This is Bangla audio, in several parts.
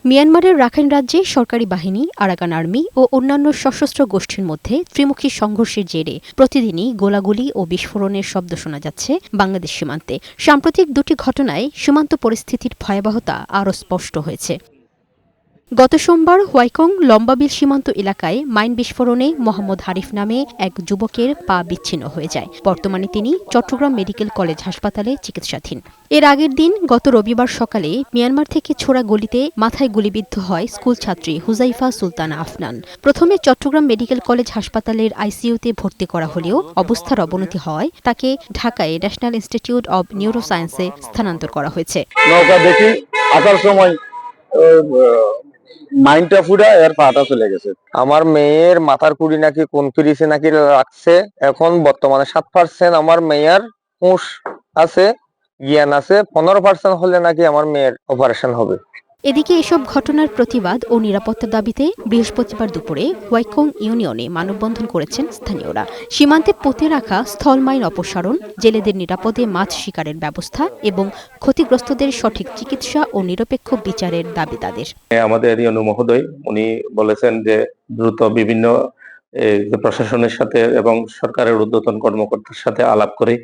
মিয়ানমারের রাখাইন রাজ্যে সরকারি বাহিনী, আরাকান আর্মি ও অন্যান্য সশস্ত্র গোষ্ঠীর মধ্যে ত্রিমুখী সংঘর্ষের জেরে প্রতিদিনই গোলাগুলি ও বিস্ফোরণের শব্দ শোনা যাচ্ছে বাংলাদেশ সীমান্তে। সাম্প্রতিক দুটি ঘটনায় সীমান্ত পরিস্থিতির ভয়াবহতা আরও স্পষ্ট হয়েছে। গত সোমবার হোয়াইকং লম্বাবিল সীমান্ত এলাকায় মাইন বিস্ফোরণে মোহাম্মদ হারিফ নামে এক যুবকের পা বিচ্ছিন্ন হয়ে যায়। বর্তমানে তিনি চট্টগ্রাম মেডিকেল কলেজ হাসপাতালে চিকিৎসাধীন। এর আগের দিন গত রবিবার সকালে মিয়ানমার থেকে ছোড়া গুলিতে মাথায় গুলিবিদ্ধ হয় স্কুল ছাত্রী হুজাইফা সুলতানা আফনান। প্রথমে চট্টগ্রাম মেডিকেল কলেজ হাসপাতালের আইসিইউতে ভর্তি করা হলেও অবস্থার অবনতি হওয়ায় তাকে ঢাকায় ন্যাশনাল ইনস্টিটিউট অব নিউরোসায়েন্সে স্থানান্তর করা হয়েছে। মাইন্ডটা ফুডা এর পাটা চলে গেছে। আমার মেয়ের মাথার কুড়ি নাকি কোন ফিরিসে নাকি লাগছে। এখন বর্তমানে 7% আমার মেয়ের হুঁশ আছে, জ্ঞান আছে। 15% হলে নাকি আমার মেয়ের অপারেশন হবে। এদিকে এসব ঘটনার প্রতিবাদ ও নিরাপত্তার দাবিতে বৃহস্পতিবার দুপুরে হোয়াইকং ইউনিয়নে মানববন্ধন করেছেন স্থানীয়রা। সীমান্তে পুঁতে রাখা স্থল মাইন অপসারণ, জেলেদের নিরাপদে মাছ শিকারের ব্যবস্থা এবং ক্ষতিগ্রস্তদের সঠিক চিকিৎসা ও নিরপেক্ষ বিচারের দাবি তাদের। আমাদের ইউনু মহোদয় উনি বলেছেন যে দ্রুত বিভিন্ন প্রশাসনের সাথে এবং সরকারের ঊর্ধ্বতন কর্মকর্তার সাথে আলাপ করে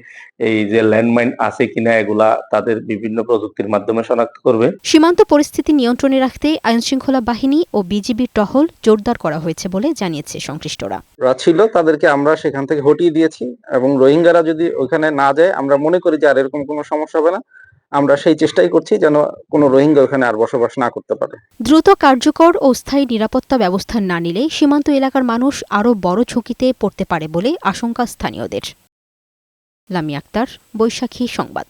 এই যে ল্যান্ডমাইন আছে কিনা এগুলা তাদের বিভিন্ন প্রযুক্তির মাধ্যমে শনাক্ত করবে। সীমান্ত পরিস্থিতি নিয়ন্ত্রণে রাখতে আইনশৃঙ্খলা বাহিনী ও বিজিবির টহল জোরদার করা হয়েছে বলে জানিয়েছে সংশ্লিষ্টরা। ছিল তাদেরকে আমরা সেখান থেকে হটিয়ে দিয়েছি এবং রোহিঙ্গারা যদি ওখানে না যায় আমরা মনে করি যে আর এরকম কোনো সমস্যা হবে না। আমরা সেই চেষ্টাই করছি যেন কোনো রোহিঙ্গা ওখানে আর বসবাস না করতে পারে। দ্রুত কার্যকর ও স্থায়ী নিরাপত্তা ব্যবস্থা না নিলে সীমান্ত এলাকার মানুষ আরও বড় ঝুঁকিতে পড়তে পারে বলে আশঙ্কা স্থানীয়দের। লামিয়া আক্তার, বৈশাখী সংবাদ।